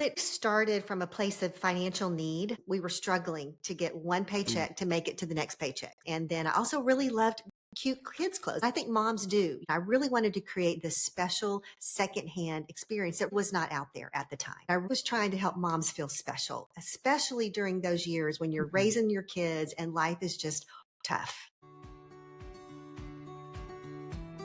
It started from a place of financial need. We were struggling to get one Mm. paycheck to make it to the next paycheck. And then I also really loved cute kids' clothes. I think moms do. I really wanted to create this special secondhand experience that was not out there at the time. I was trying to help moms feel special, especially during those years when you're Mhm. raising your kids and life is just tough.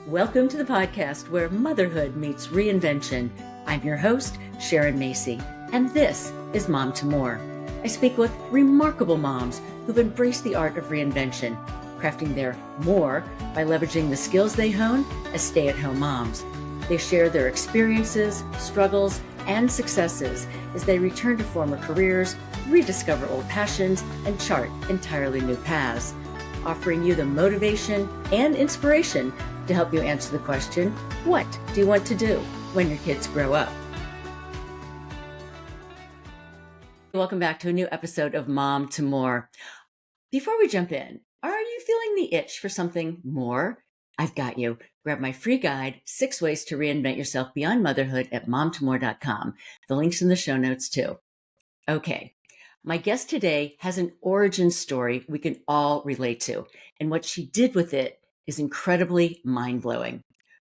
Welcome to the podcast where motherhood meets reinvention. I'm your host, Sharon Macey, and this is Mom to More. I speak with remarkable moms who've embraced the art of reinvention, crafting their more by leveraging the skills they hone as stay-at-home moms. They share their experiences, struggles, and successes as they return to former careers, rediscover old passions, and chart entirely new paths, offering you the motivation and inspiration to help you answer the question, what do you want to do when your kids grow up? Welcome back to a new episode of Mom to More. Before we jump in, are you feeling the itch for something more? I've got you. Grab my free guide, 6 Ways to Reinvent Yourself Beyond Motherhood at momtomore.com. The link's in the show notes too. Okay. My guest today has an origin story we can all relate to, and what she did with it is incredibly mind-blowing.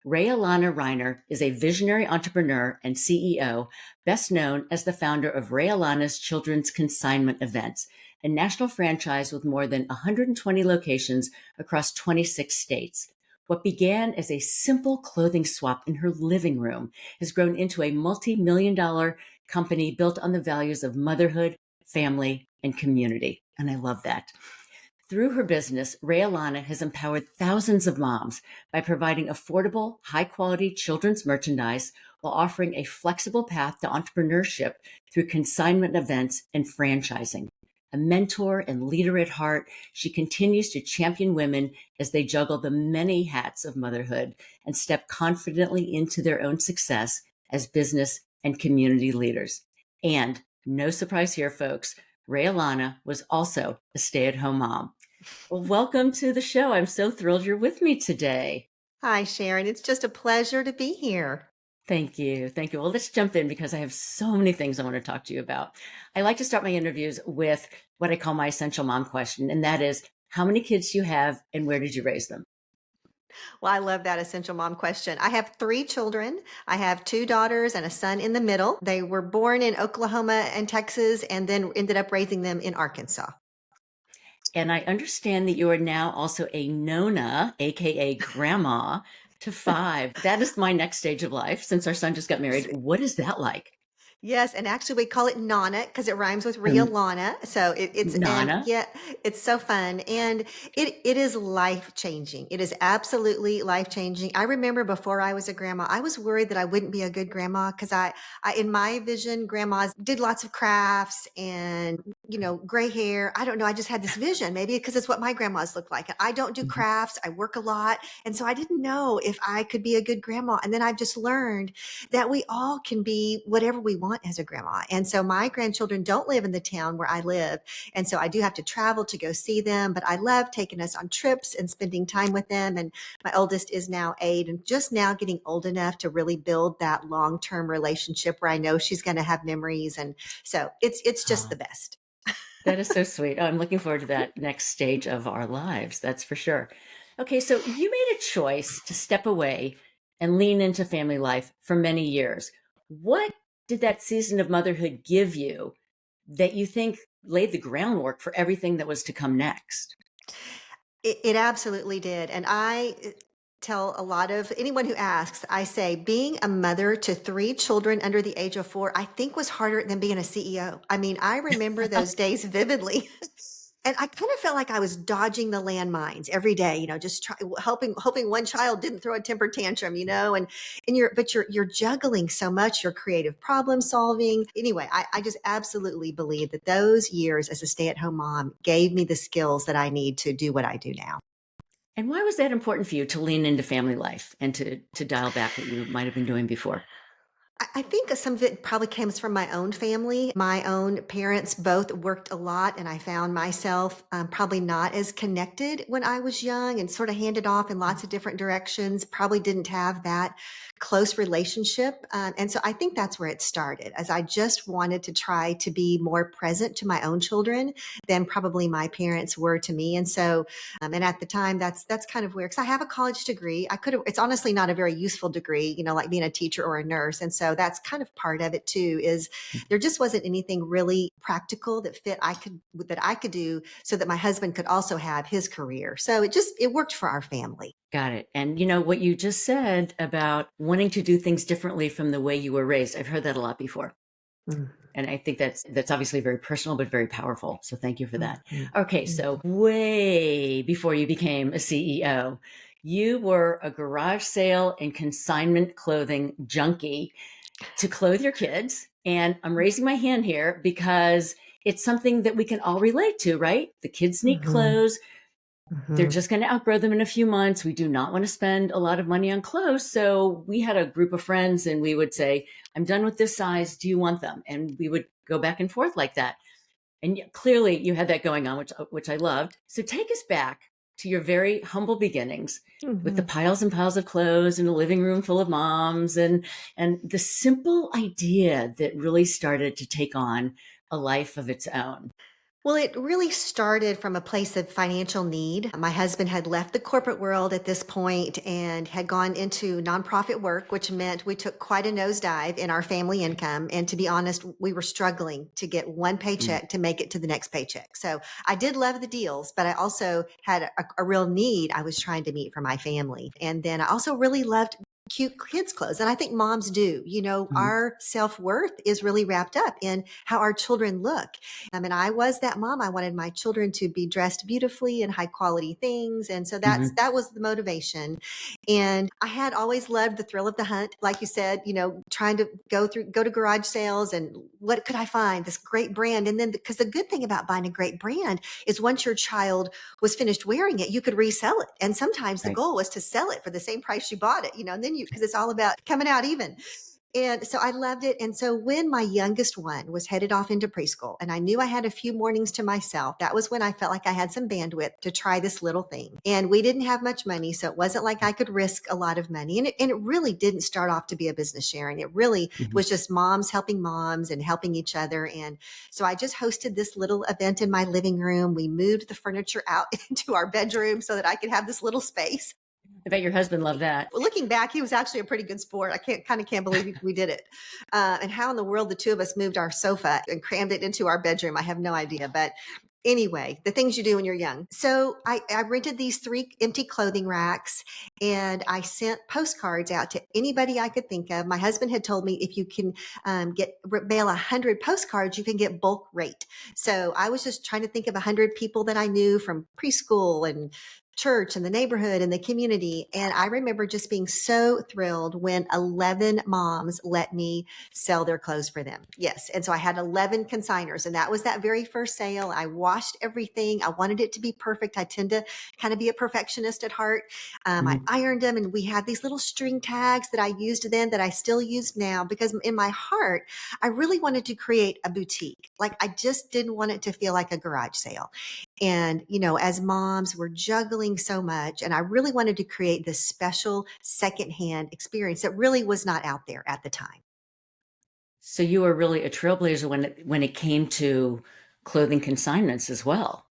Rhea Lana Riner is a visionary entrepreneur and CEO, best known as the founder of Rhea Lana's Children's Consignment events, a national franchise with more than 120 locations across 26 states. What began as a simple clothing swap in her living room has grown into a multi-million-dollar company built on the values of motherhood, family, and community. And I love that. Through her business, Rhea Lana has empowered thousands of moms by providing affordable, high-quality children's merchandise while offering a flexible path to entrepreneurship through consignment events and franchising. A mentor and leader at heart, she continues to champion women as they juggle the many hats of motherhood and step confidently into their own success as business and community leaders. And no surprise here, folks, Rhea Lana was also a stay-at-home mom. Well, welcome to the show. I'm so thrilled you're with me today. Hi, Sharon. It's just a pleasure to be here. Thank you. Thank you. Well, let's jump in because I have so many things I want to talk to you about. I like to start my interviews with what I call my essential mom question, and that is, how many kids do you have and where did you raise them? Well, I love that essential mom question. I have three children. I have two daughters and a son in the middle. They were born in Oklahoma and Texas and then ended up raising them in Arkansas. And I understand that you are now also a Nona, AKA grandma, to 5. That is my next stage of life since our son just got married. What is that like? Yes, and actually we call it Nana because it rhymes with Rhea Um, Lana. So and Nana? yeah, it's so fun and it is life changing. It is absolutely life changing. I remember before I was a grandma, I was worried that I wouldn't be a good grandma because I in my vision, grandmas did lots of crafts and gray hair. I don't know. I just had this vision, maybe because it's what my grandmas look like. I don't do Mhm. crafts. I work a lot, and so I didn't know if I could be a good grandma. And then I've just learned that we all can be whatever we want as a grandma. And so my grandchildren don't live in the town where I live. And so I do have to travel to go see them, but I love taking us on trips and spending time with them. And my oldest is now 8 and just now getting old enough to really build that long-term relationship where I know she's going to have memories. And so it's just Oh, the best. that is so sweet. Oh, I'm looking forward to that next stage of our lives. That's for sure. Okay, so you made a choice to step away and lean into family life for many years. What did that season of motherhood give you that you think laid the groundwork for everything that was to come next? It absolutely did. And I tell a lot of anyone who asks, I say being a mother to three children under the age of 4, I think was harder than being a CEO. I mean, I remember those days vividly. And I kind of felt like I was dodging the landmines every day, just hoping one child didn't throw a temper tantrum, and you're juggling so much, you're creative problem solving. Anyway, I just absolutely believe that those years as a stay-at-home mom gave me the skills that I need to do what I do now. And why was that important for you to lean into family life and to dial back what you might have been doing before? I think some of it probably comes from my own family. My own parents both worked a lot, and I found myself probably not as connected when I was young and sort of handed off in lots of different directions. Probably didn't have that close relationship. And so I think that's where it started, as I just wanted to try to be more present to my own children than probably my parents were to me. And so, and at the time, that's kind of weird because I have a college degree. I could have. It's honestly not a very useful degree, like being a teacher or a nurse. And so that's kind of part of it too. Is there just wasn't anything really practical that I could do so that my husband could also have his career. So it worked for our family. Got it. And what you just said about wanting to do things differently from the way you were raised, I've heard that a lot before. Mm. And I think that's obviously very personal, but very powerful. So thank you for that. Mhm. Okay. So way before you became a CEO, you were a garage sale and consignment clothing junkie to clothe your kids. And I'm raising my hand here because it's something that we can all relate to, right? The kids need Mhm. clothes. They're Mhm. just going to outgrow them in a few months. We do not want to spend a lot of money on clothes. So we had a group of friends and we would say, I'm done with this size. Do you want them? And we would go back and forth like that. And clearly you had that going on, which I loved. So take us back to your very humble beginnings with the Mhm. piles and piles of clothes and a living room full of moms and the simple idea that really started to take on a life of its own. Well, it really started from a place of financial need. My husband had left the corporate world at this point and had gone into nonprofit work, which meant we took quite a nosedive in our family income. And to be honest, we were struggling to get one Mm, paycheck to make it to the next paycheck. So I did love the deals, but I also had a real need I was trying to meet for my family. And then I also really loved cute kids clothes. And I think moms do. mm, Our self-worth is really wrapped up in how our children look. And I was that mom. I wanted my children to be dressed beautifully in high quality things. And so mhm, that was the motivation. And I had always loved the thrill of the hunt. Like you said, trying to go to garage sales and what could I find? This great brand. And then because the good thing about buying a great brand is once your child was finished wearing it, you could resell it. And sometimes the right. goal was to sell it for the same price you bought it, and then because it's all about coming out even. And so I loved it. And so when my youngest one was headed off into preschool and I knew I had a few mornings to myself, that was when I felt like I had some bandwidth to try this little thing. And we didn't have much money. So it wasn't like I could risk a lot of money. And it really didn't start off to be a business, Sharon. It really Mhm. was just moms helping moms and helping each other. And so I just hosted this little event in my living room. We moved the furniture out into our bedroom so that I could have this little space. I bet your husband loved that. Looking back, he was actually a pretty good sport. I can't believe we did it. And how in the world the two of us moved our sofa and crammed it into our bedroom, I have no idea. But anyway, the things you do when you're young. So I rented these 3 empty clothing racks and I sent postcards out to anybody I could think of. My husband had told me if you can mail 100 postcards, you can get bulk rate. So I was just trying to think of 100 people that I knew from preschool and church and the neighborhood and the community. And I remember just being so thrilled when 11 moms let me sell their clothes for them. Yes. And so I had 11 consigners and that was that very first sale. I washed everything. I wanted it to be perfect. I tend to kind of be a perfectionist at heart. I Mhm. ironed them and we had these little string tags that I used then that I still use now because in my heart, I really wanted to create a boutique. Like I just didn't want it to feel like a garage sale. And, as moms, we're juggling so much. And I really wanted to create this special secondhand experience that really was not out there at the time. So you were really a trailblazer when it came to clothing consignments as well.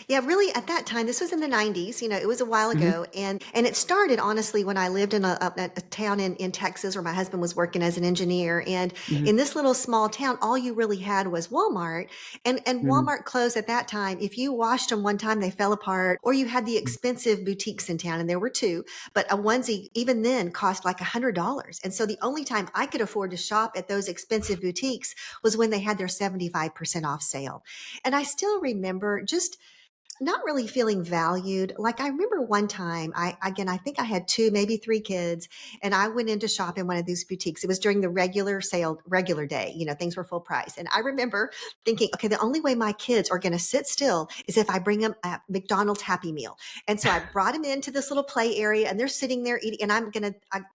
Yeah, really at that time, this was in the 90s, it was a while Mhm, ago. And it started honestly when I lived in a town in Texas where my husband was working as an engineer. And mhm, in this little small town, all you really had was Walmart. And mhm, Walmart clothes at that time, if you washed them one time, they fell apart, or you had the mhm. expensive boutiques in town, and there were two, but a onesie even then cost like $100. And so the only time I could afford to shop at those expensive boutiques was when they had their 75% off sale. And I still remember just not really feeling valued. Like I remember one time, I think I had two, maybe three kids, and I went in to shop in one of these boutiques. It was during the regular sale, regular day, things were full price. And I remember thinking, okay, the only way my kids are going to sit still is if I bring them a McDonald's Happy Meal. And so I brought them into this little play area and they're sitting there eating. And I'm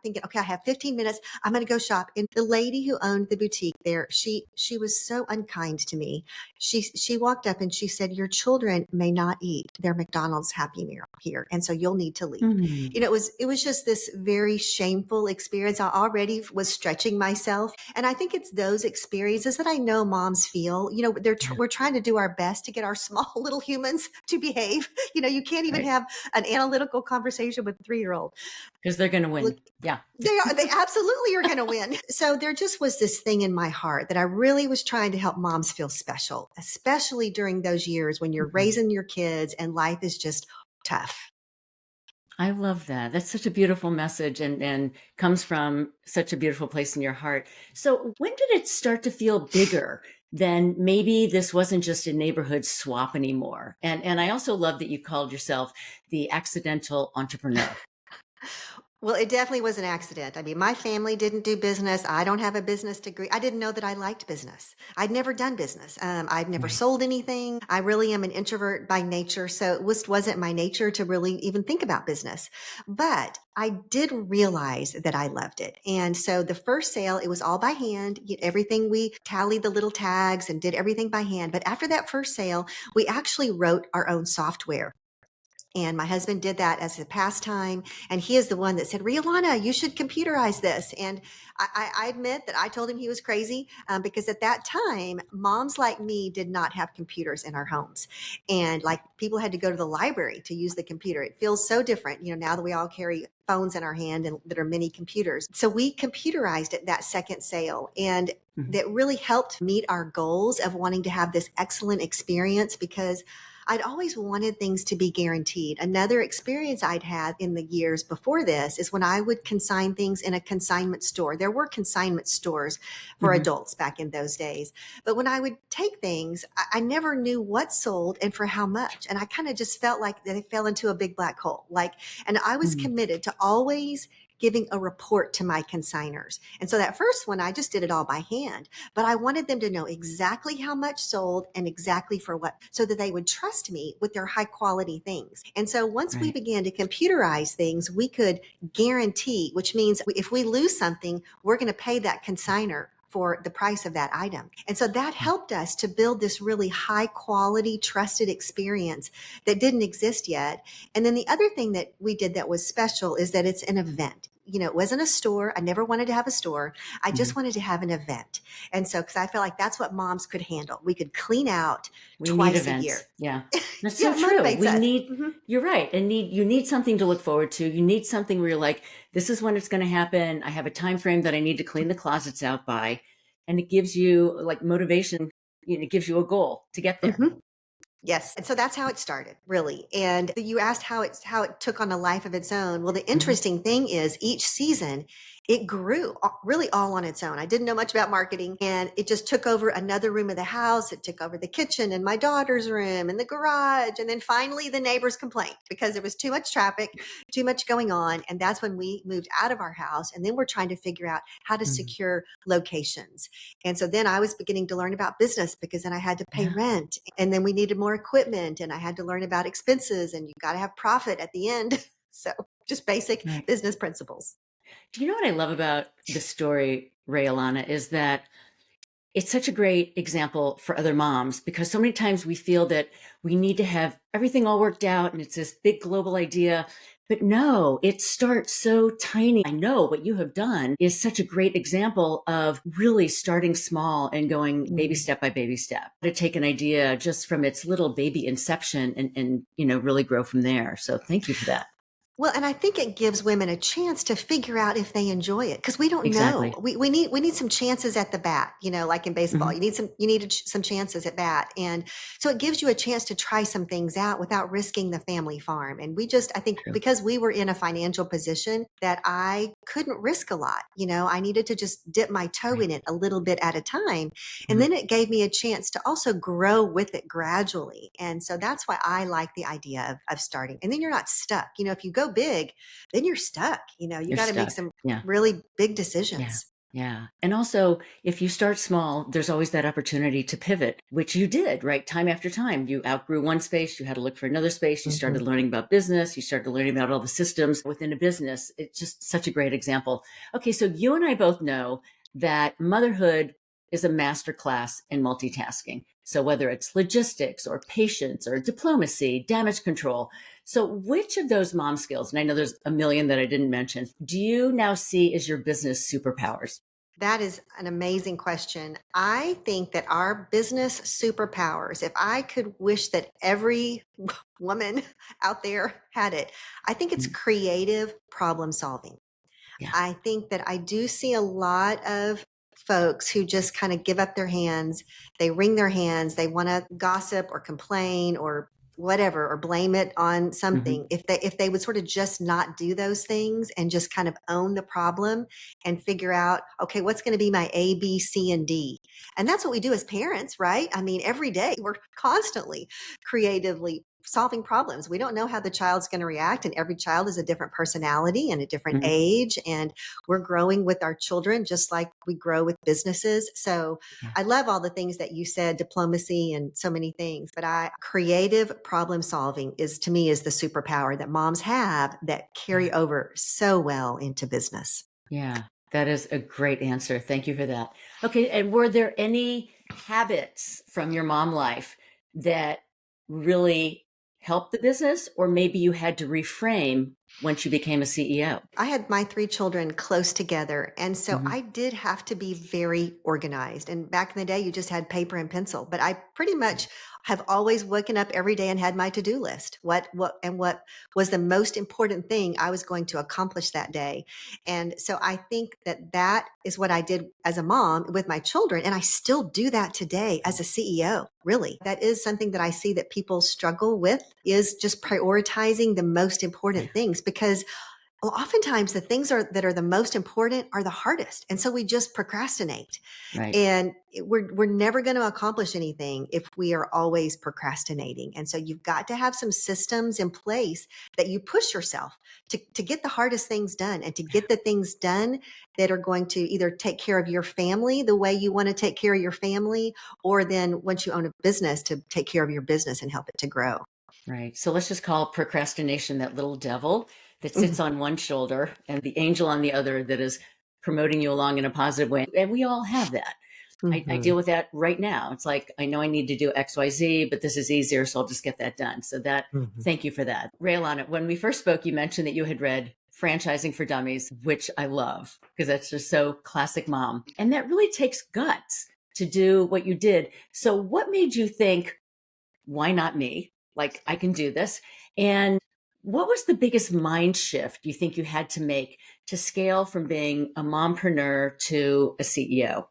thinking, okay, I have 15 minutes. I'm going to go shop. And the lady who owned the boutique there, she was so unkind to me. She walked up and she said, your children may not eat their McDonald's Happy Meal here. And so you'll need to leave. Mm, It was just this very shameful experience. I already was stretching myself. And I think it's those experiences that I know moms feel, yeah, we're trying to do our best to get our small little humans to behave. You can't even right. have an analytical conversation with a 3-year-old. Because they're going to Look, win. Yeah. they absolutely are going to win. So there just was this thing in my heart that I really was trying to help moms feel special, especially during those years when you're Mhm. raising your kids and life is just tough. I love that. That's such a beautiful message and comes from such a beautiful place in your heart. So when did it start to feel bigger than maybe this wasn't just a neighborhood swap anymore? And I also love that you called yourself the accidental entrepreneur. Well, it definitely was an accident. I mean, my family didn't do business. I don't have a business degree. I didn't know that I liked business. I'd never done business. I'd never Right. sold anything. I really am an introvert by nature. So it wasn't my nature to really even think about business. But I did realize that I loved it. And so the first sale, it was all by hand. Everything, we tallied the little tags and did everything by hand. But after that first sale, we actually wrote our own software. And my husband did that as a pastime. And he is the one that said, Rhea Lana, you should computerize this. And I admit that I told him he was crazy because at that time, moms like me did not have computers in our homes. And like people had to go to the library to use the computer. It feels so different, now that we all carry phones in our hand and that are mini computers. So we computerized it that second sale. And Mhm. that really helped meet our goals of wanting to have this excellent experience because I'd always wanted things to be guaranteed. Another experience I'd had in the years before this is when I would consign things in a consignment store. There were consignment stores for Mhm. adults back in those days. But when I would take things, I never knew what sold and for how much. And I kind of just felt like they fell into a big black hole. And I was Mhm. committed to always giving a report to my consigners. And so that first one, I just did it all by hand, but I wanted them to know exactly how much sold and exactly for what, so that they would trust me with their high quality things. And so once we Right. began to computerize things, we could guarantee, which means if we lose something, we're going to pay that consigner for the price of that item. And so that helped us to build this really high quality, trusted experience that didn't exist yet. And then the other thing that we did that was special is that it's an event. It wasn't a store. I never wanted to have a store. I just Mhm. wanted to have an event. And so, because I feel like that's what moms could handle. We could clean out We need twice a events. year. Yeah. That's Yeah, so it true. motivates We us. need, Hmm. you're right. And you need something to look forward to. You need something where you're like, this is when it's going to happen. I have a time frame that I need to clean the closets out by. And it gives you like motivation, it gives you a goal to get there. Hmm. Yes. And so that's how it started, really. And you asked how it took on a life of its own. Well, the Mhm. interesting thing is each season it grew really all on its own. I didn't know much about marketing and it just took over another room of the house. It took over the kitchen and my daughter's room and the garage. And then finally the neighbors complained because there was too much traffic, too much going on. And that's when we moved out of our house. And then we're trying to figure out how to Mhm. secure locations. And so then I was beginning to learn about business because then I had to pay Yeah. rent and then we needed more equipment and I had to learn about expenses and you got to have profit at the end. So just basic Right. business principles. Do you know what I love about the story, Ray Alana, is that it's such a great example for other moms because so many times we feel that we need to have everything all worked out and it's this big global idea. But no, it starts so tiny. I know what you have done is such a great example of really starting small and going baby Mhm. step by baby step to take an idea just from its little baby inception and really grow from there. So thank you for that. Well, and I think it gives women a chance to figure out if they enjoy it because we don't know. Exactly. We need some chances at the bat, like in baseball. Hmm. You needed some chances at bat. And so it gives you a chance to try some things out without risking the family farm. And I think True. because we were in a financial position that I couldn't risk a lot, I needed to just dip my toe Right. in it a little bit at a time. And Mhm. then it gave me a chance to also grow with it gradually. And so that's why I like the idea of starting. And then you're not stuck. If you go big, then you're stuck. You You're got to make stuck. some Yeah. really big Yeah. decisions. Yeah. And also, if you start small, there's always that opportunity to pivot, which you did, right? Time after time. You outgrew one space, you had to look for another space, you Mhm. started learning about business, you started learning about all the systems within a business. It's just such a great example. Okay, so you and I both know that motherhood is a master class in multitasking. So whether it's logistics or patience or diplomacy, damage control. So which of those mom skills, and I know there's a million that I didn't mention, do you now see as your business superpowers? That is an amazing question. I think that our business superpowers, if I could wish that every woman out there had it, I think it's Mm. creative problem solving. Yeah. I think that I do see a lot of folks who just kind of give up their hands. They wring their hands. They want to gossip or complain or whatever or blame it on Hmm. something. If they would sort of just not do those things and just kind of own the problem and figure out, okay, what's going to be my A, B, C, and D? And that's what we do as parents, right? I mean, every day we're constantly creatively solving problems. We don't know how the child's going to react, and every child is a different personality and a different Hmm. age. And we're growing with our children just like we grow with businesses. So Yeah. I love all the things that you said, diplomacy and so many things. But I creative problem solving is to me is the superpower that moms have that Yeah. carry over so well into business. Yeah. That is a great answer. Thank you for that. Okay. And were there any habits from your mom life that really helped the business, or maybe you had to reframe once you became a CEO? I had my three children close together. And so Hmm. I did have to be very organized. And back in the day, you just had paper and pencil. But I pretty much have always woken up every day and had my to-do list. What was the most important thing I was going to accomplish that day. And so I think that that is what I did as a mom with my children. And I still do that today as a CEO. Really, that is something that I see that people struggle with is just prioritizing the most Yeah. important things because well, oftentimes the things that are the most important are the hardest. And so we just procrastinate. Right. And we're never going to accomplish anything if we are always procrastinating. And so you've got to have some systems in place that you push yourself to get the hardest things done and to get the things done that are going to either take care of your family the way you want to take care of your family, or then once you own a business to take care of your business and help it to grow. Right. So let's just call procrastination that little devil that sits Mhm. on one shoulder and the angel on the other that is promoting you along in a positive way. And we all have that. I Mhm. deal with that right now. It's like, I know I need to do XYZ, but this is easier. So I'll just get that done. So Mhm. thank you for that. Rhea Lana, when we first spoke, you mentioned that you had read Franchising for Dummies, which I love because that's just so classic mom. And that really takes guts to do what you did. So what made you think, why not me? Like, I can do this. And what was the biggest mind shift you think you had to make to scale from being a mompreneur to a CEO?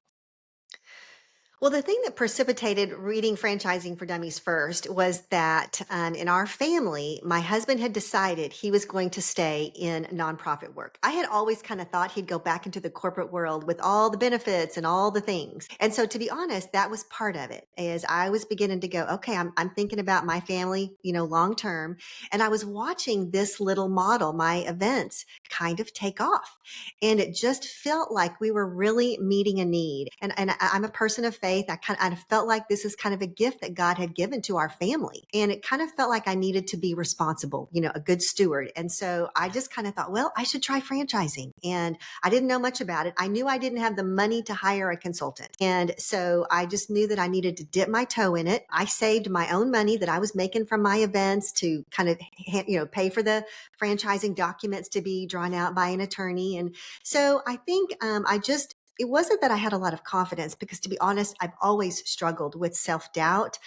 Well, the thing that precipitated reading Franchising for Dummies first was that in our family, my husband had decided he was going to stay in nonprofit work. I had always kind of thought he'd go back into the corporate world with all the benefits and all the things. And so, to be honest, that was part of it. As I was beginning to go, okay, I'm thinking about my family, long term, and I was watching this little model, my events, kind of take off. And it just felt like we were really meeting a need. And I'm a person of faith. I felt like this is kind of a gift that God had given to our family. And it kind of felt like I needed to be responsible, a good steward. And so I just kind of thought, well, I should try franchising. And I didn't know much about it. I knew I didn't have the money to hire a consultant. And so I just knew that I needed to dip my toe in it. I saved my own money that I was making from my events to kind of, pay for the franchising documents to be drawn out by an attorney. And so I think I just it wasn't that I had a lot of confidence, because to be honest, I've always struggled with self-doubt,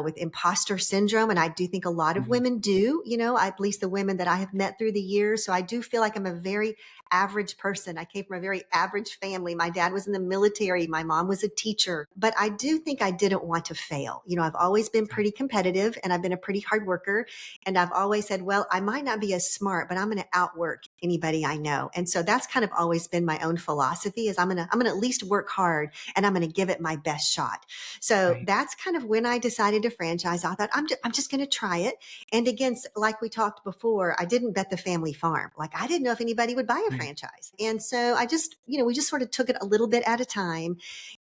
with imposter syndrome. And I do think a lot of Mhm. women do, at least the women that I have met through the years. So I do feel like I'm a very average person. I came from a very average family. My dad was in the military. My mom was a teacher, but I do think I didn't want to fail. I've always been pretty competitive, and I've been a pretty hard worker. And I've always said, well, I might not be as smart, but I'm going to outwork anybody I know. And so that's kind of always been my own philosophy, is I'm going to at least work hard, and I'm going to give it my best shot. So Right. that's kind of when I decided to franchise. I thought I'm just going to try it. And again, like we talked before, I didn't bet the family farm. Like, I didn't know if anybody would buy a Right. franchise. And so I just, we just sort of took it a little bit at a time.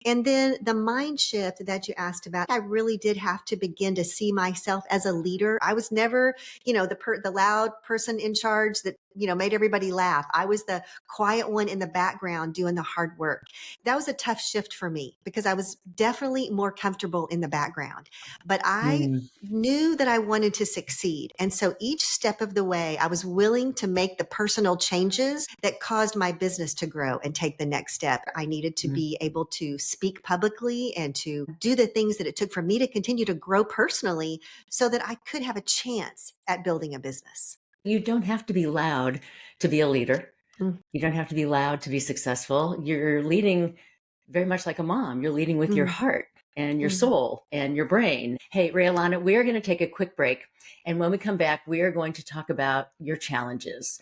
And then the mind shift that you asked about, I really did have to begin to see myself as a leader. I was never, the loud person in charge that, made everybody laugh. I was the quiet one in the background doing the hard work. That was a tough shift for me, because I was definitely more comfortable in the background, but I Mm, knew that I wanted to succeed. And so each step of the way, I was willing to make the personal changes that caused my business to grow and take the next step. I needed to mm. be able to speak publicly and to do the things that it took for me to continue to grow personally, so that I could have a chance at building a business. You don't have to be loud to be a leader. Mm, You don't have to be loud to be successful. You're leading very much like a mom. You're leading with your mm, heart and your mm. soul and your brain. Hey, Rhea Lana, we are going to take a quick break. And when we come back, we are going to talk about your challenges,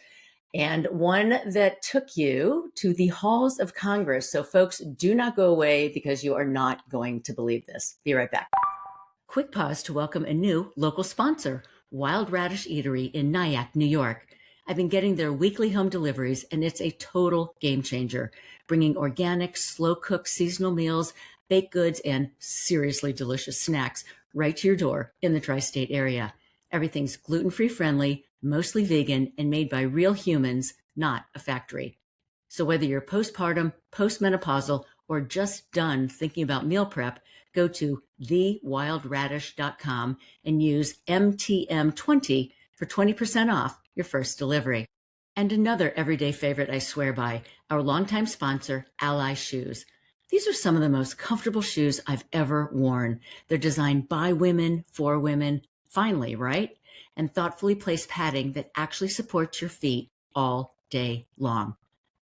and one that took you to the halls of Congress. So, folks, do not go away, because you are not going to believe this. Be right back. Quick pause to welcome a new local sponsor, Wild Radish Eatery in Nyack, New York. I've been getting their weekly home deliveries, and it's a total game changer, bringing organic, slow-cooked seasonal meals, baked goods, and seriously delicious snacks right to your door in the tri-state area. Everything's gluten-free friendly, mostly vegan, and made by real humans, not a factory. So whether you're postpartum, postmenopausal, or just done thinking about meal prep, go to thewildradish.com and use MTM20 for 20% off your first delivery. And another everyday favorite I swear by, our longtime sponsor, Ally Shoes. These are some of the most comfortable shoes I've ever worn. They're designed by women, for women, finally, right? And thoughtfully placed padding that actually supports your feet all day long.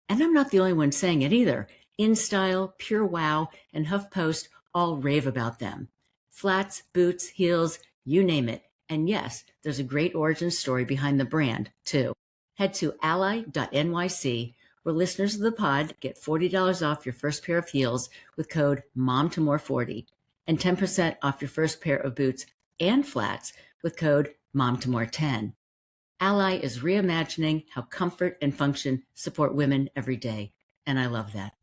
And I'm not the only one saying it either. InStyle, Pure Wow, and HuffPost all rave about them. Flats, boots, heels, you name it. And yes, there's a great origin story behind the brand, too. Head to ally.nyc, where listeners of the pod get $40 off your first pair of heels with code MOMTOMORE40, and 10% off your first pair of boots and flats with code MOMTOMORE10. Ally is reimagining how comfort and function support women every day. And I love that.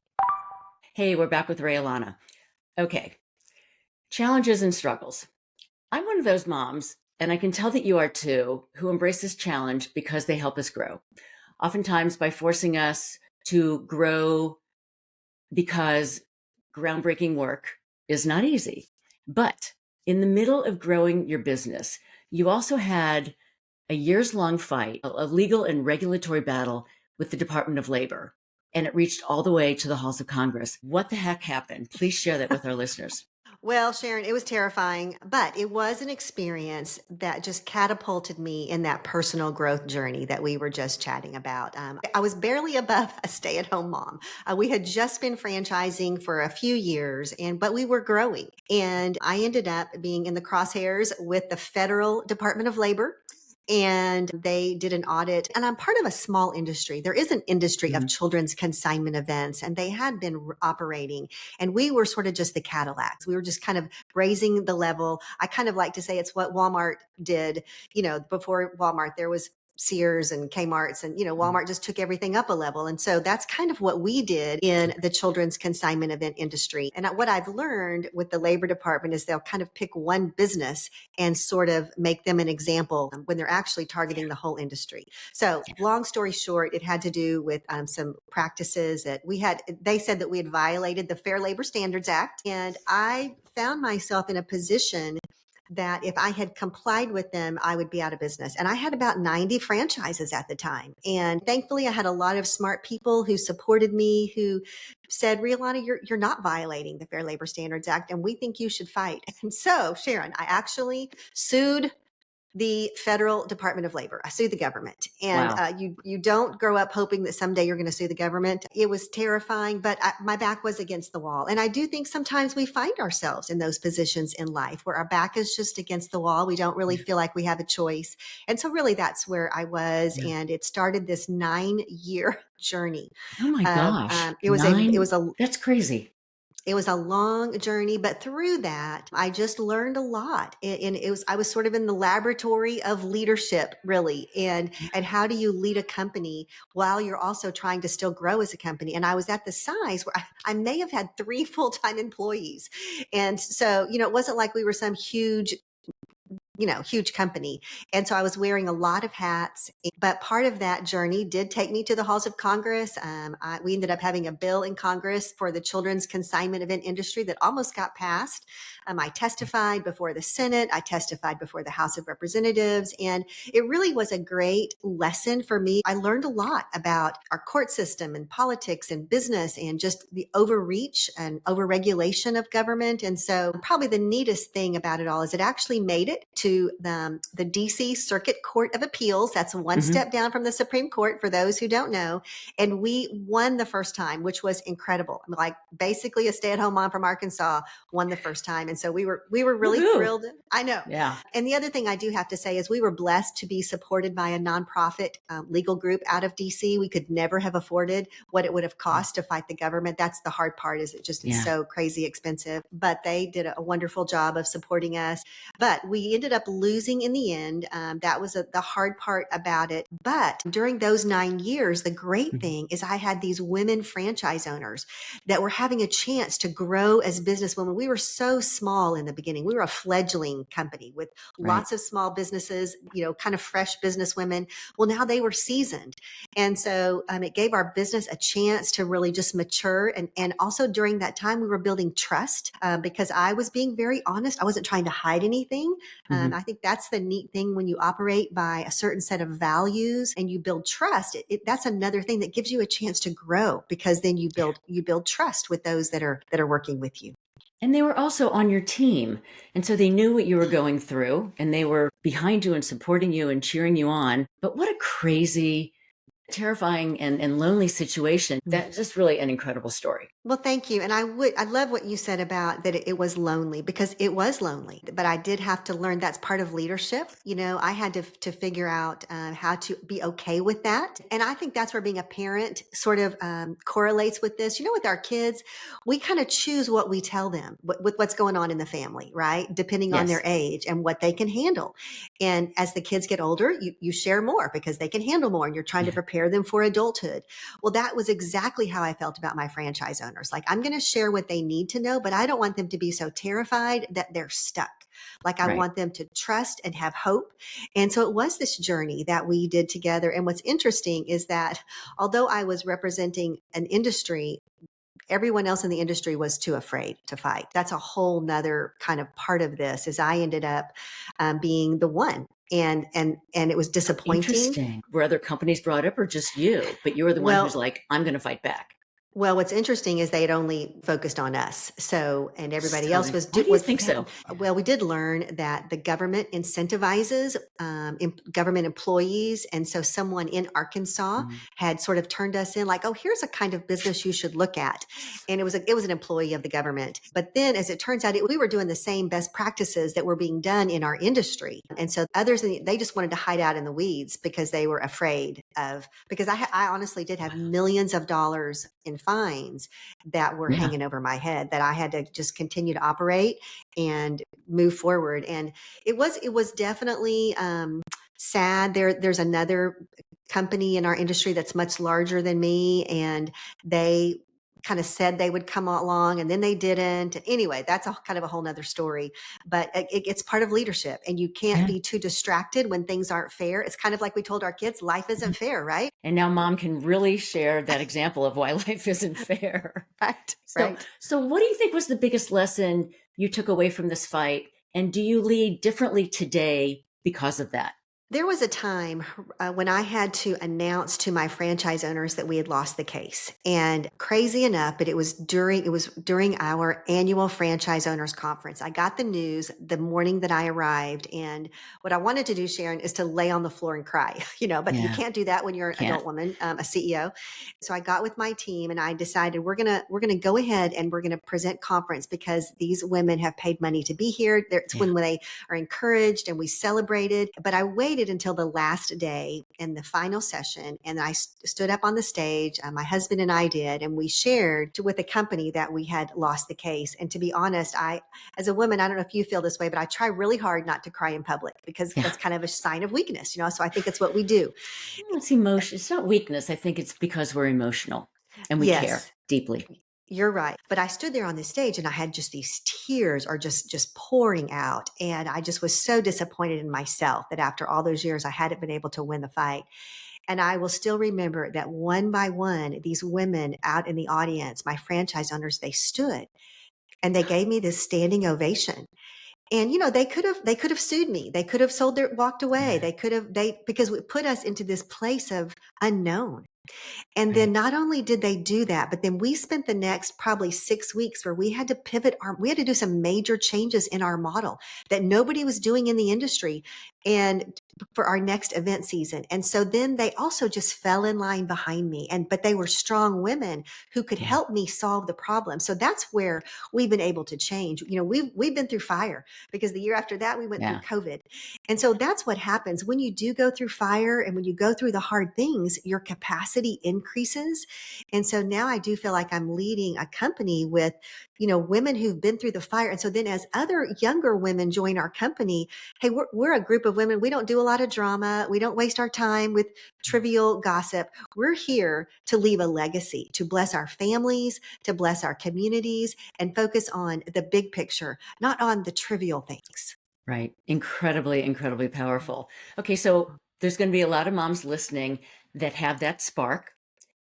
Hey, we're back with Rhea Lana. Okay, challenges and struggles. I'm one of those moms, and I can tell that you are too, who embrace this challenge because they help us grow. Oftentimes by forcing us to grow, because groundbreaking work is not easy. But in the middle of growing your business, you also had a years long fight, a legal and regulatory battle with the Department of Labor, and it reached all the way to the halls of Congress. What the heck happened? Please share that with our listeners. Well, Sharon, it was terrifying, but it was an experience that just catapulted me in that personal growth journey that we were just chatting about. I was barely above a stay-at-home mom. We had just been franchising for a few years, but we were growing. And I ended up being in the crosshairs with the Federal Department of Labor. And they did an audit, and I'm part of a small industry. There is an industry of Mhm. children's consignment events, and they had been operating, and we were sort of just the Cadillacs. We were just kind of raising the level. I kind of like to say it's what Walmart did. Before Walmart, there was Sears and Kmart's, and Walmart just took everything up a level. And so that's kind of what we did in the children's consignment event industry. And what I've learned with the Labor Department is they'll kind of pick one business and sort of make them an example when they're actually targeting the whole industry. So long story short, it had to do with some practices that we had. They said that we had violated the Fair Labor Standards Act. And I found myself in a position that if I had complied with them, I would be out of business. And I had about 90 franchises at the time. And thankfully, I had a lot of smart people who supported me, who said, Rhea Lana, you're not violating the Fair Labor Standards Act, and we think you should fight. And so, Sharon, I actually sued the Federal Department of Labor. I sued the government. And Wow. you don't grow up hoping that someday you're going to sue the government. It was terrifying, but my back was against the wall. And I do think sometimes we find ourselves in those positions in life where our back is just against the wall. We don't really Yeah. feel like we have a choice. And so really that's where I was. Yeah. And it started this 9-year journey Oh my of, gosh. it Nine? was a, That's crazy. it was a long journey, but through that, I just learned a lot. And I was sort of in the laboratory of leadership, really. And how do you lead a company while you're also trying to still grow as a company? And I was at the size where I may have had 3 full-time employees. And so, it wasn't like we were some huge company. And so I was wearing a lot of hats, but part of that journey did take me to the halls of Congress. We ended up having a bill in Congress for the children's consignment event industry that almost got passed. I testified before the Senate. I testified before the House of Representatives. And it really was a great lesson for me. I learned a lot about our court system and politics and business and just the overreach and overregulation of government. And so probably the neatest thing about it all is it actually made it to the DC Circuit Court of Appeals. That's one Hmm. step down from the Supreme Court for those who don't know. And we won the first time, which was incredible. Like basically a stay-at-home mom from Arkansas won the first time. And so we were really Woohoo. thrilled. I know. Yeah. And the other thing I do have to say is we were blessed to be supported by a nonprofit legal group out of DC. We could never have afforded what it would have cost to fight the government. That's the hard part, is it's Yeah. so crazy expensive. But they did a wonderful job of supporting us. But we ended up losing in the end. That was the hard part about it. But during those 9 years, the great thing is I had these women franchise owners that were having a chance to grow as businesswomen. We were so small in the beginning. We were a fledgling company with Right. lots of small businesses, kind of fresh businesswomen. Well, now they were seasoned. And so it gave our business a chance to really just mature. And also during that time, we were building trust because I was being very honest. I wasn't trying to hide anything. Hmm. I think that's the neat thing when you operate by a certain set of values and you build trust. That's another thing that gives you a chance to grow, because then you build trust with those that are working with you. And they were also on your team. And so they knew what you were going through and they were behind you and supporting you and cheering you on. But what a crazy, terrifying, and lonely situation. That's just really an incredible story. Well, thank you. And I love what you said about that it was lonely, because it was lonely, but I did have to learn that's part of leadership. I had to figure out how to be okay with that. And I think that's where being a parent sort of correlates with this. With our kids, we kind of choose what we tell them with what's going on in the family, right? Depending on their Yes. age and what they can handle. And as the kids get older, you share more because they can handle more and you're trying to Yeah. prepare them for adulthood. Well, that was exactly how I felt about my franchise owners. Like, I'm going to share what they need to know, but I don't want them to be so terrified that they're stuck. Like, I Right. want them to trust and have hope. And so it was this journey that we did together. And what's interesting is that although I was representing an industry, everyone else in the industry was too afraid to fight. That's a whole nother kind of part of this, is I ended up being the one. And it was disappointing. Interesting. Were other companies brought up or just you? But you were the one who's Well, like, I'm going to fight back. what's interesting is they had only focused on us. So, and everybody So else then, why do you think so? well, we did learn that the government incentivizes government employees. And so someone in Arkansas Mm. had sort of turned us in like, oh, here's a kind of business you should look at. And it was an employee of the government. But then as it turns out, we were doing the same best practices that were being done in our industry. And so others, they just wanted to hide out in the weeds because they were afraid of, because I honestly did have millions of dollars in fines that were Yeah. hanging over my head that I had to just continue to operate and move forward. And it was definitely sad. There's another company in our industry that's much larger than me, and they kind of said they would come along and then they didn't. Anyway, that's a kind of a whole nother story, but it's part of leadership, and you can't Yeah. be too distracted when things aren't fair. It's kind of like we told our kids, life isn't fair, right? And now mom can really share that example of why life isn't fair. Right, So, right. so what do you think was the biggest lesson you took away from this fight? And do you lead differently today because of that? There was a time when I had to announce to my franchise owners that we had lost the case. And crazy enough, but it was during our annual franchise owners conference. I got the news the morning that I arrived, and what I wanted to do, Sharon, is to lay on the floor and cry. But you Yeah, can't do that when you're an can't. adult woman, a CEO. So I got with my team and I decided we're gonna go ahead and we're gonna present conference because these women have paid money to be here. It's Yeah, when they are encouraged and we celebrated. But I waited until the last day in the final session, and I stood up on the stage. My husband and I did, and we shared with the company that we had lost the case. And to be honest, as a woman, I don't know if you feel this way, but I try really hard not to cry in public because yeah. that's kind of a sign of weakness, So I think it's what we do. It's emotion. It's not weakness. I think it's because we're emotional and we care Yes, deeply. you're right. But I stood there on the stage and I had just these tears are just pouring out. And I just was so disappointed in myself that after all those years, I hadn't been able to win the fight. And I will still remember that one by one, these women out in the audience, my franchise owners, they stood and they gave me this standing ovation. And they could have sued me. They could have walked away. Yeah, They because it put us into this place of unknown. And then right. not only did they do that, but then we spent the next probably 6 weeks where we had to we had to do some major changes in our model that nobody was doing in the industry and for our next event season. And so then they also just fell in line behind me. But they were strong women who could Yeah, help me solve the problem. So that's where we've been able to change. We've been through fire because the year after that we went through yeah. COVID. And so that's what happens when you do go through fire and when you go through the hard things, your capacity increases. And so now I do feel like I'm leading a company with, women who've been through the fire. And so then as other younger women join our company, hey, we're a group of women. We don't do a lot of drama. We don't waste our time with trivial gossip. We're here to leave a legacy, to bless our families, to bless our communities, and focus on the big picture, not on the trivial things. Right. Incredibly, incredibly powerful. Okay, so there's going to be a lot of moms listening that have that spark.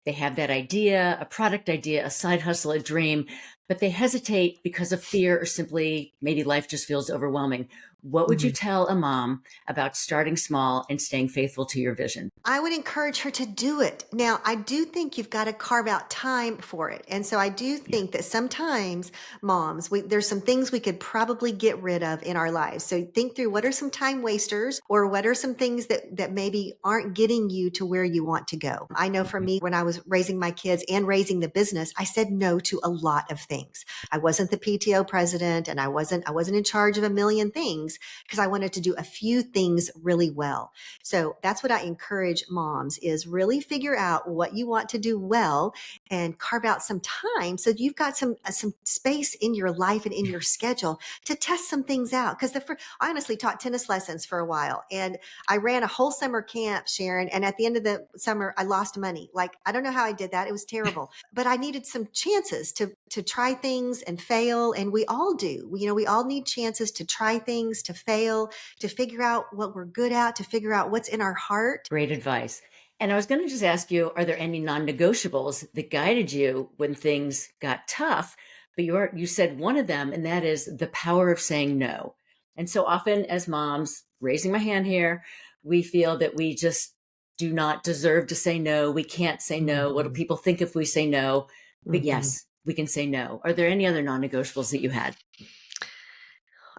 They have that idea, a product idea, a side hustle, a dream, but they hesitate because of fear or simply maybe life just feels overwhelming. What would you Mhm. tell a mom about starting small and staying faithful to your vision? I would encourage her to do it. Now, I do think you've got to carve out time for it. And so I do Yeah. think that sometimes moms, there's some things we could probably get rid of in our lives. So think through what are some time wasters or what are some things that maybe aren't getting you to where you want to go. I know for Mhm. me, when I was raising my kids and raising the business, I said no to a lot of things. I wasn't the PTO president and I wasn't in charge of a million things because I wanted to do a few things really well. So that's what I encourage moms is really figure out what you want to do well and carve out some time so you've got some space in your life and in Yeah. your schedule to test some things out. Because I honestly taught tennis lessons for a while, and I ran a whole summer camp, Sharon. And at the end of the summer, I lost money. Like I don't know how I did that; it was terrible. But I needed some chances to try things and fail, and we all do. We all need chances to try things, to fail, to figure out what we're good at, to figure out what's in our heart. Great advice. And I was going to just ask you, are there any non-negotiables that guided you when things got tough? But you said one of them, and that is the power of saying no. And so often as moms, raising my hand here, we feel that we just do not deserve to say no. We can't say no. What do Mhm, people think if we say no? But mhm. yes, we can say no. Are there any other non-negotiables that you had?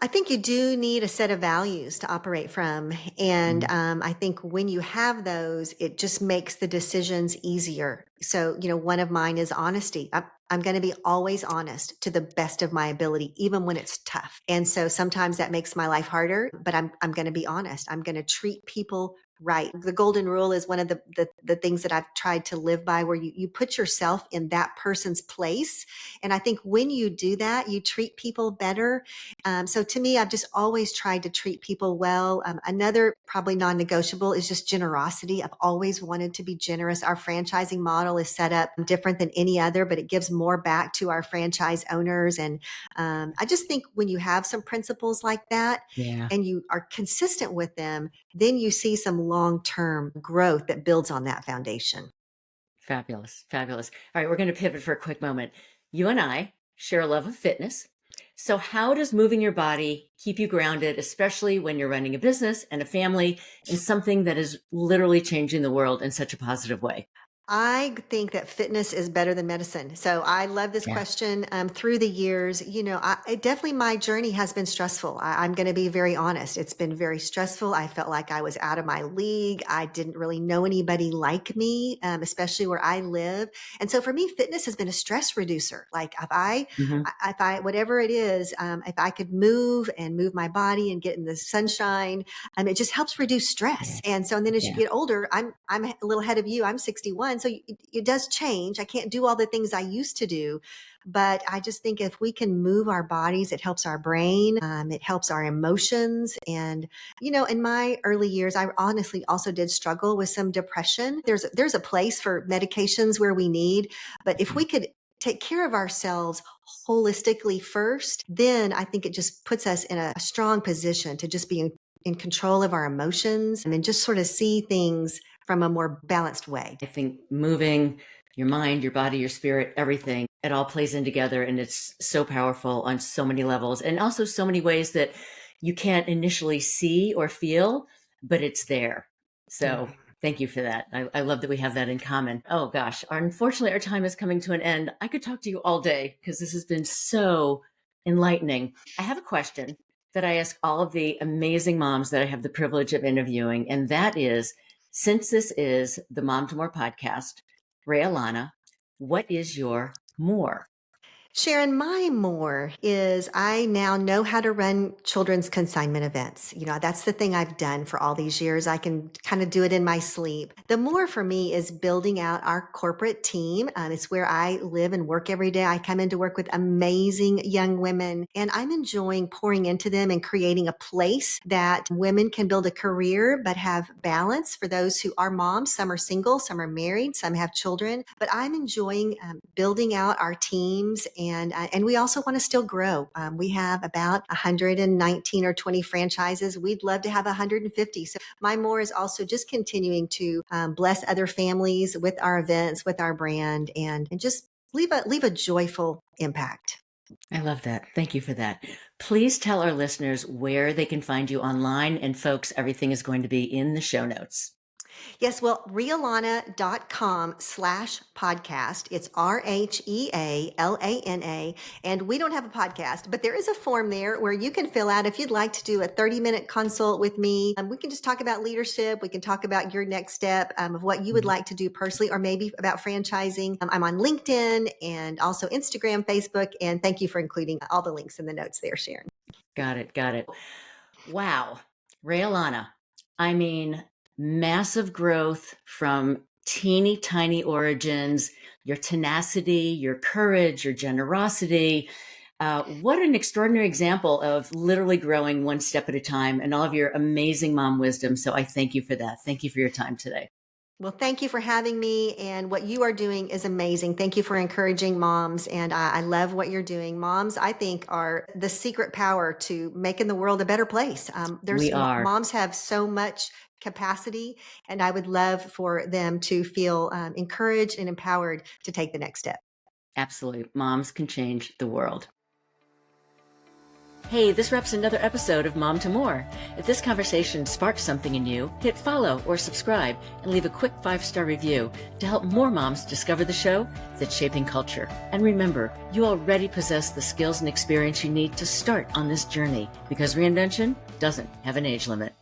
I think you do need a set of values to operate from. And Mhm. I think when you have those, it just makes the decisions easier. So, one of mine is honesty. I'm going to be always honest to the best of my ability, even when it's tough. And so sometimes that makes my life harder, but I'm going to be honest. I'm going to treat people right. The golden rule is one of the things that I've tried to live by where you put yourself in that person's place. And I think when you do that, you treat people better. So to me, I've just always tried to treat people well. Another probably non-negotiable is just generosity. I've always wanted to be generous. Our franchising model is set up different than any other, but it gives more back to our franchise owners. And I just think when you have some principles like that Yeah. and you are consistent with them, then you see some long-term growth that builds on that foundation. Fabulous. Fabulous. All right, we're going to pivot for a quick moment. You and I share a love of fitness. So, how does moving your body keep you grounded, especially when you're running a business and a family and something that is literally changing the world in such a positive way? I think that fitness is better than medicine. So I love this Yeah. question. Through the years, definitely my journey has been stressful. I'm going to be very honest. It's been very stressful. I felt like I was out of my league. I didn't really know anybody like me, especially where I live. And so for me, fitness has been a stress reducer. Like Hmm. if I, whatever it is, if I could move and move my body and get in the sunshine, it just helps reduce stress. And then as you Yeah. get older, I'm a little ahead of you. I'm 61, so it does change. I can't do all the things I used to do, but I just think if we can move our bodies, it helps our brain, it helps our emotions. And in my early years, I honestly also did struggle with some depression. There's a place for medications where we need, but if we could take care of ourselves holistically first, then I think it just puts us in a strong position to just be in control of our emotions and just sort of see things from a more balanced way. I think moving your mind, your body, your spirit, everything, it all plays in together. And it's so powerful on so many levels and also so many ways that you can't initially see or feel, but it's there. Yeah. So thank you for that. I love that we have that in common. Oh gosh, unfortunately, our time is coming to an end. I could talk to you all day because this has been so enlightening. I have a question that I ask all of the amazing moms that I have the privilege of interviewing, and that is, since this is the Mom to More podcast, Rhea Lana, what is your more? Sharon, my more is I now know how to run children's consignment events. That's the thing I've done for all these years. I can kind of do it in my sleep. The more for me is building out our corporate team. It's where I live and work every day. I come in to work with amazing young women, and I'm enjoying pouring into them and creating a place that women can build a career but have balance for those who are moms. Some are single, some are married, some have children. But I'm enjoying building out our teams, and we also want to still grow. We have about 119 or 20 franchises. We'd love to have 150. So my more is also just continuing to bless other families with our events, with our brand, and just leave a joyful impact. I love that. Thank you for that. Please tell our listeners where they can find you online. And folks, everything is going to be in the show notes. Yes, well, RheaLana.com/podcast. It's RheaLana. And we don't have a podcast, but there is a form there where you can fill out if you'd like to do a 30-minute consult with me. We can just talk about leadership. We can talk about your next step of what you would like to do personally, or maybe about franchising. I'm on LinkedIn and also Instagram, Facebook. And thank you for including all the links in the notes there, Sharon. Got it. Got it. Wow. Rhea Lana. I mean, massive growth from teeny tiny origins, your tenacity, your courage, your generosity. What an extraordinary example of literally growing one step at a time and all of your amazing mom wisdom. So I thank you for that. Thank you for your time today. Well, thank you for having me. And what you are doing is amazing. Thank you for encouraging moms. And I love what you're doing. Moms, I think, are the secret power to making the world a better place. We are. Moms have so much capacity, and I would love for them to feel encouraged and empowered to take the next step. Absolutely. Moms can change the world. Hey, this wraps another episode of Mom to More. If this conversation sparked something in you, hit follow or subscribe and leave a quick 5-star review to help more moms discover the show that's shaping culture. And remember, you already possess the skills and experience you need to start on this journey, because reinvention doesn't have an age limit.